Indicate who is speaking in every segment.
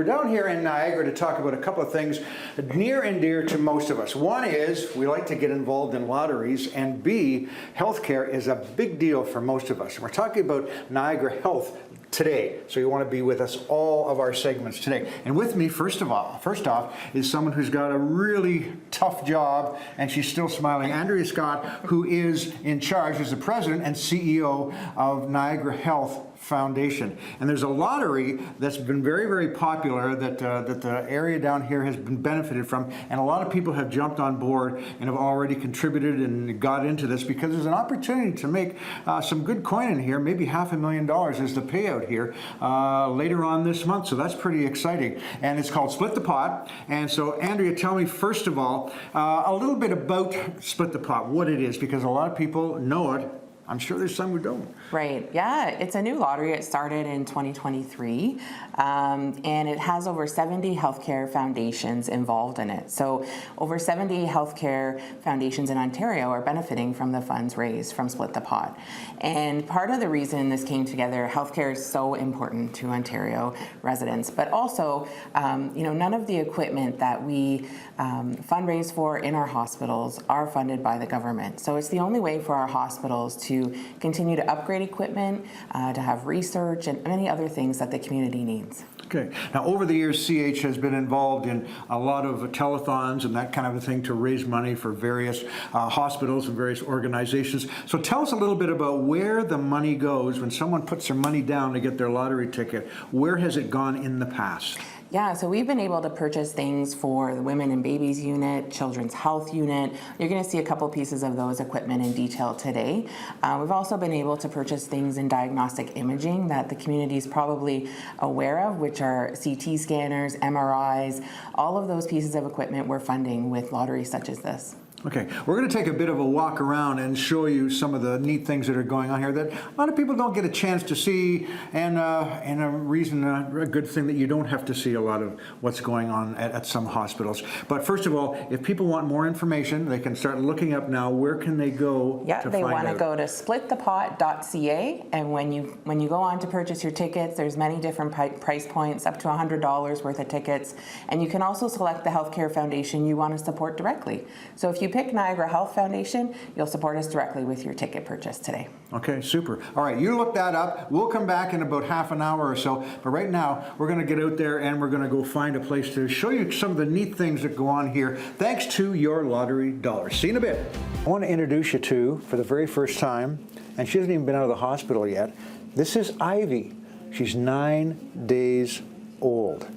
Speaker 1: down here in Niagara to talk about a couple of things near and dear to most of us. One is we like to get involved in lotteries, and B, healthcare is a big deal for most of us. And we're talking about Niagara Health today, so you want to be with us all of our segments today. And with me, first off, is someone who's got a really tough job, and she's still smiling. Andrea Scott, who is in charge, is the president and CEO of Niagara Health Foundation. And there's a lottery that's been very, very popular that the area down here has been benefited from, and a lot of people have jumped on board and have already contributed and got into this because there's an opportunity to make some good coin in here. Maybe $500,000 is the payout here later on this month, so that's pretty exciting. And it's called Split the Pot. And so, Andrea, tell me first of all a little bit about Split the Pot, what it is, because a lot of people know it. I'm sure there's some who don't.
Speaker 2: Right, yeah, it's a new lottery. It started in 2023, and it has over 70 healthcare foundations involved in it. So over 70 healthcare foundations in Ontario are benefiting from the funds raised from Split the Pot. And part of the reason this came together, healthcare is so important to Ontario residents, but also, none of the equipment that we fundraise for in our hospitals are funded by the government. So it's the only way for our hospitals to continue to upgrade equipment, to have research and many other things that the community needs.
Speaker 1: Okay. Now, over the years, CH has been involved in a lot of telethons and that kind of a thing to raise money for various hospitals and various organizations. So tell us a little bit about where the money goes when someone puts their money down to get their lottery ticket. Where has it gone in the past?
Speaker 2: Yeah, so we've been able to purchase things for the Women and Babies Unit, Children's Health Unit. You're going to see a couple pieces of those equipment in detail today. We've also been able to purchase things in diagnostic imaging that the community is probably aware of, which are CT scanners, MRIs. All of those pieces of equipment we're funding with lotteries such as this.
Speaker 1: Okay, we're going to take a bit of a walk around and show you some of the neat things that are going on here that a lot of people don't get a chance to see, and a good thing that you don't have to see a lot of what's going on at some hospitals. But first of all, if people want more information, they can start looking up now. Where can they go?
Speaker 2: Yeah, they want to go to splitthepot.ca, and when you go on to purchase your tickets, there's many different price points, up to $100 worth of tickets, and you can also select the healthcare foundation you want to support directly. So if you pick Niagara Health Foundation, you'll support us directly with your ticket purchase today.
Speaker 1: Okay, super. All right, you look that up. We'll come back in about half an hour or so, but right now we're going to get out there and we're going to go find a place to show you some of the neat things that go on here thanks to your lottery dollars. See you in a bit. I want to introduce you to, for the very first time, and she hasn't even been out of the hospital yet, this is Ivy. She's 9 days old.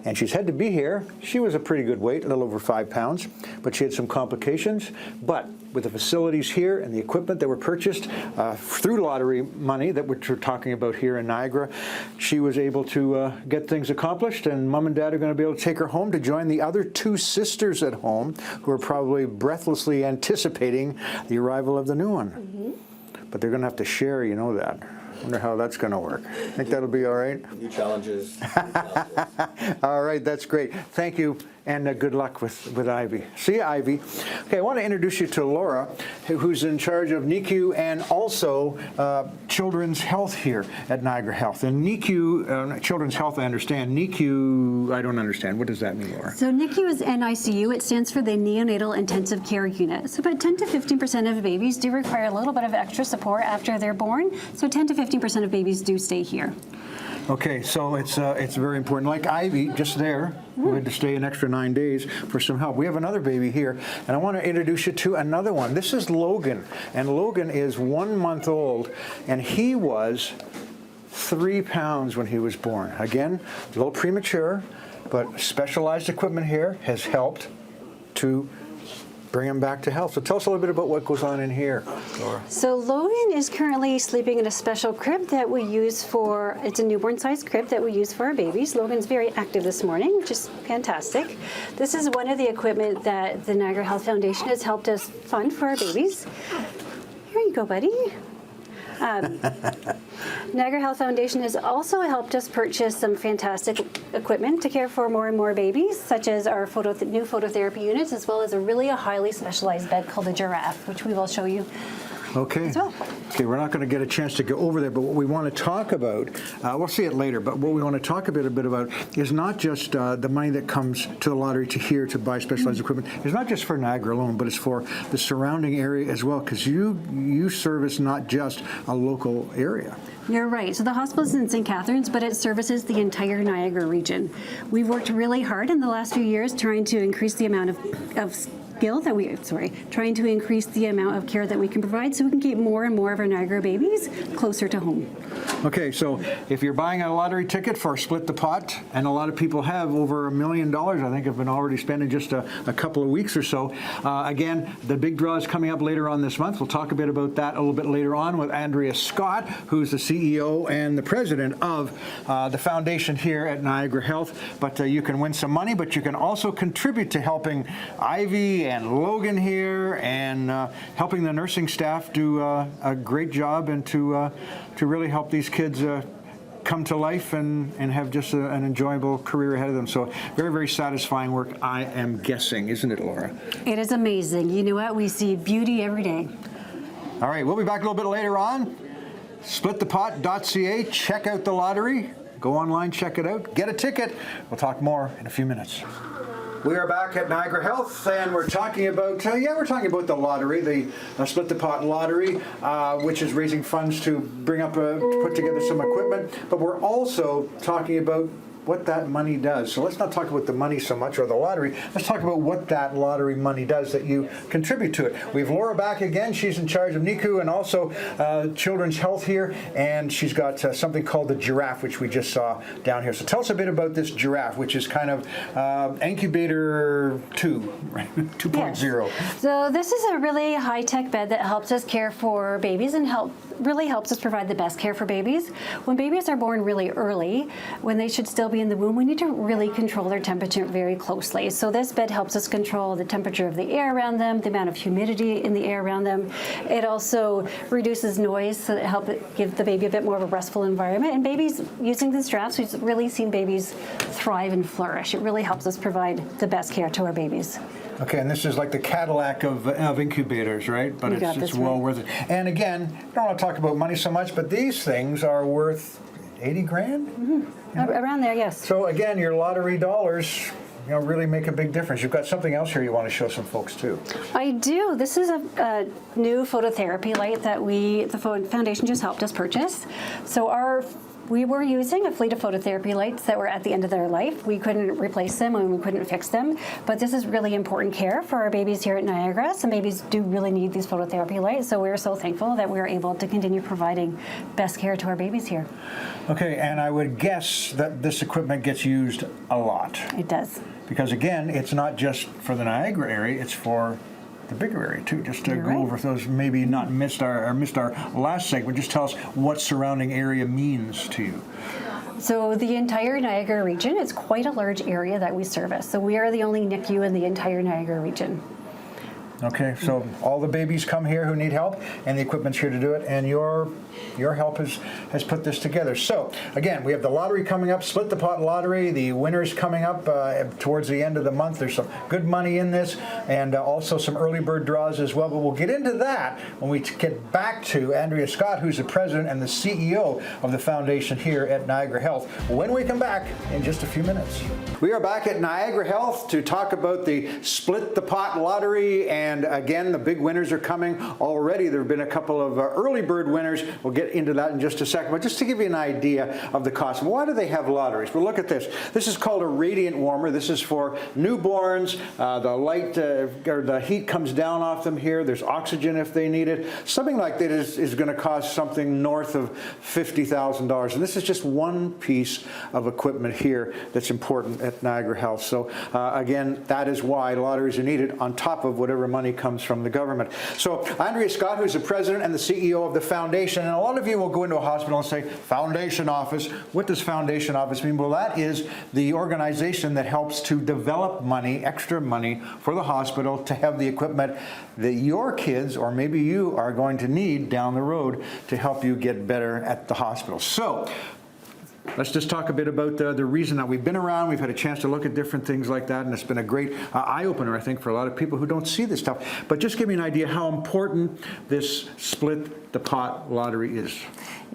Speaker 1: And she's had to be here. She was a pretty good weight, a little over 5 pounds, but she had some complications. But with the facilities here and the equipment that were purchased through lottery money that we're talking about here in Niagara, she was able to get things accomplished, and Mom and Dad are going to be able to take her home to join the other 2 sisters at home who are probably breathlessly anticipating the arrival of the new one. Mm-hmm. But they're going to have to share, you know that. Wonder how that's going to work. Think that'll be all right?
Speaker 3: New challenges.
Speaker 1: All right, that's great. Thank you, and good luck with Ivy. See you, Ivy. Okay, I want to introduce you to Laura, who's in charge of NICU and also Children's Health here at Niagara Health. And NICU, Children's Health, I understand. NICU, I don't understand. What does that mean, Laura?
Speaker 4: So NICU is NICU. It stands for the Neonatal Intensive Care Unit. So about 10 to 15% of babies do require a little bit of extra support after they're born. So 10 to 15% of babies do stay here.
Speaker 1: Okay, so it's very important. Like Ivy, just there, who had to stay an extra 9 days for some help. We have another baby here, and I want to introduce you to another one. This is Logan, and Logan is 1 month old, and he was 3 pounds when he was born. Again, a little premature, but specialized equipment here has helped to bring him back to health. So tell us a little bit about what goes on in here, Laura.
Speaker 4: So Logan is currently sleeping in a special crib that we use for, it's a newborn-sized crib that we use for our babies. Logan's very active this morning, which is fantastic. This is one of the equipment that the Niagara Health Foundation has helped us fund for our babies. Here you go, buddy. Niagara Health Foundation has also helped us purchase some fantastic equipment to care for more and more babies, such as our new phototherapy units, as well as a highly specialized bed called the Giraffe, which we will show you
Speaker 1: Okay.
Speaker 4: as well.
Speaker 1: Okay, we're not going to get a chance to go over there, but what we want to talk about, we'll see it later, but what we want to talk a bit about is not just the money that comes to the lottery to here to buy specialized equipment. It's not just for Niagara alone, but it's for the surrounding area as well, because you service not just a local area.
Speaker 4: You're right. So the hospital is in St. Catharines, but it services the entire Niagara region. We've worked really hard in the last few years trying to increase the amount of trying to increase the amount of care that we can provide so we can keep more and more of our Niagara babies closer to home.
Speaker 1: Okay, so if you're buying a lottery ticket for Split the Pot, and a lot of people have over $1 million, I think have been already spent in just a couple of weeks or so. Again, the big draw is coming up later on this month. We'll talk a bit about that a little bit later on with Andrea Scott, who's the CEO and the president of the foundation here at Niagara Health. But you can win some money, but you can also contribute to helping Ivy and Logan here and helping the nursing staff do a great job and to really help these kids come to life and have just an enjoyable career ahead of them. So very, very satisfying work, I am guessing, isn't it, Laura?
Speaker 4: It is amazing. You know what? We see beauty every day.
Speaker 1: All right, we'll be back a little bit later on. Splitthepot.ca, check out the lottery. Go online, check it out, get a ticket. We'll talk more in a few minutes. We are back at Niagara Health, and we're talking about we're talking about the lottery, the Split the Pot lottery, which is raising funds to bring up to put together some equipment. But we're also talking about what that money does. So let's not talk about the money so much or the lottery. Let's talk about what that lottery money does that you contribute to it. We have Laura back again. She's in charge of NICU and also Children's Health here, and she's got something called the Giraffe, which we just saw down here. So tell us a bit about this Giraffe, which is kind of incubator 2, right? 2.0.
Speaker 4: Yes. So this is a really high-tech bed that helps us care for babies and really helps us provide the best care for babies. When babies are born really early, when they should still be in the womb, we need to really control their temperature very closely. So this bed helps us control the temperature of the air around them, the amount of humidity in the air around them. It also reduces noise, so that helps give the baby a bit more of a restful environment. And babies using these giraffes, we've really seen babies thrive and flourish. It really helps us provide the best care to our babies.
Speaker 1: Okay, and this is like the Cadillac of incubators, right? But it's well worth it. And again, I don't want to talk about money so much, but these things are worth 80 grand?
Speaker 4: Mm-hmm. Around there, yes.
Speaker 1: So again, your lottery dollars, really make a big difference. You've got something else here you want to show some folks too.
Speaker 4: I do. This is a new phototherapy light that the foundation just helped us purchase. So we were using a fleet of phototherapy lights that were at the end of their life. We couldn't replace them and we couldn't fix them, but this is really important care for our babies here at Niagara. Some babies do really need these phototherapy lights, so we're so thankful that we're able to continue providing best care to our babies here.
Speaker 1: Okay, and I would guess that this equipment gets used a lot.
Speaker 4: It does.
Speaker 1: Because again, it's not just for the Niagara area, it's for the bigger area too. Just to go over those, maybe not missed our last segment, just tell us what surrounding area means to you.
Speaker 4: So the entire Niagara region, it's quite a large area that we service. So we are the only NICU in the entire Niagara region.
Speaker 1: Okay, so all the babies come here who need help, and the equipment's here to do it, and your help has put this together. So, again, we have the lottery coming up, Split the Pot lottery, the winners coming up towards the end of the month. There's some good money in this, and also some early bird draws as well, but we'll get into that when we get back to Andrea Scott, who's the president and the CEO of the foundation here at Niagara Health, when we come back in just a few minutes. We are back at Niagara Health to talk about the Split the Pot lottery, and again, the big winners are coming already. There have been a couple of early bird winners. We'll get into that in just a second, but just to give you an idea of the cost. Why do they have lotteries? Well, look at this. This is called a radiant warmer. This is for newborns. The light or the heat comes down off them here. There's oxygen if they need it. Something like that is going to cost something north of $50,000. And this is just one piece of equipment here that's important at Niagara Health. So again, that is why lotteries are needed on top of whatever money comes from the government. So Andrea Scott, who's the president and the CEO of the foundation, and a lot of you will go into a hospital and say, foundation office. What does foundation office mean? Well, that is the organization that helps to develop money, extra money for the hospital to have the equipment that your kids or maybe you are going to need down the road to help you get better at the hospital. So let's just talk a bit about the reason that we've been around. We've had a chance to look at different things like that, and it's been a great eye-opener, I think, for a lot of people who don't see this stuff. But just give me an idea how important this Split the Pot lottery is.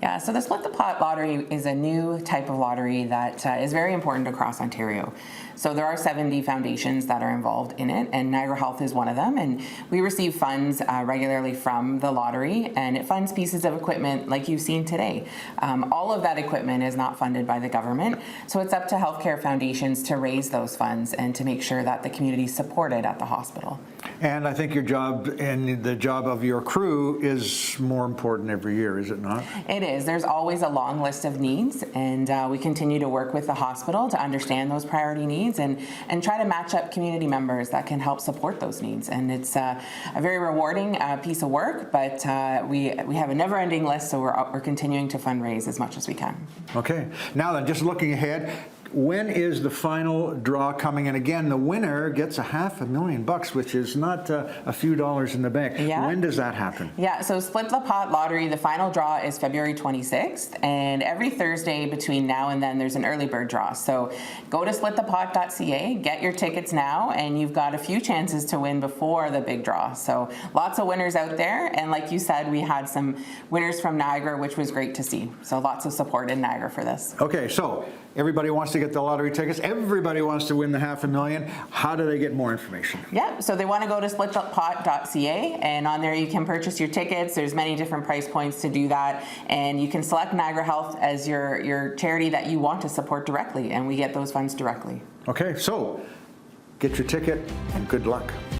Speaker 2: Yeah, so the Split the Pot lottery is a new type of lottery that is very important across Ontario. So there are 70 foundations that are involved in it, and Niagara Health is one of them. And we receive funds regularly from the lottery, and it funds pieces of equipment like you've seen today. All of that equipment is not funded by the government, so it's up to healthcare foundations to raise those funds and to make sure that the community is supported at the hospital.
Speaker 1: And I think your job and the job of your crew is more important every year, is it not?
Speaker 2: It is. There's always a long list of needs, and we continue to work with the hospital to understand those priority needs and try to match up community members that can help support those needs. And it's a very rewarding piece of work, but we have a never-ending list, so we're continuing to fundraise as much as we can.
Speaker 1: Okay. Now then, just looking ahead, when is the final draw coming? And again, the winner gets $500,000, which is not a few dollars in the bank.
Speaker 2: Yeah.
Speaker 1: When does that happen?
Speaker 2: Yeah, so Split the Pot lottery, the final draw is February 26th, and every Thursday between now and then there's an early bird draw. So go to splitthepot.ca, get your tickets now, and you've got a few chances to win before the big draw. So lots of winners out there, and like you said, we had some winners from Niagara, which was great to see. So lots of support in Niagara for this.
Speaker 1: Okay, so everybody wants to get the lottery tickets. Everybody wants to win the $500,000. How do they get more information?
Speaker 2: Yeah, so they want to go to splitthepot.ca, and on there you can purchase your tickets. There's many different price points to do that, and you can select Niagara Health as your charity that you want to support directly, and we get those funds directly.
Speaker 1: Okay, so get your ticket and good luck.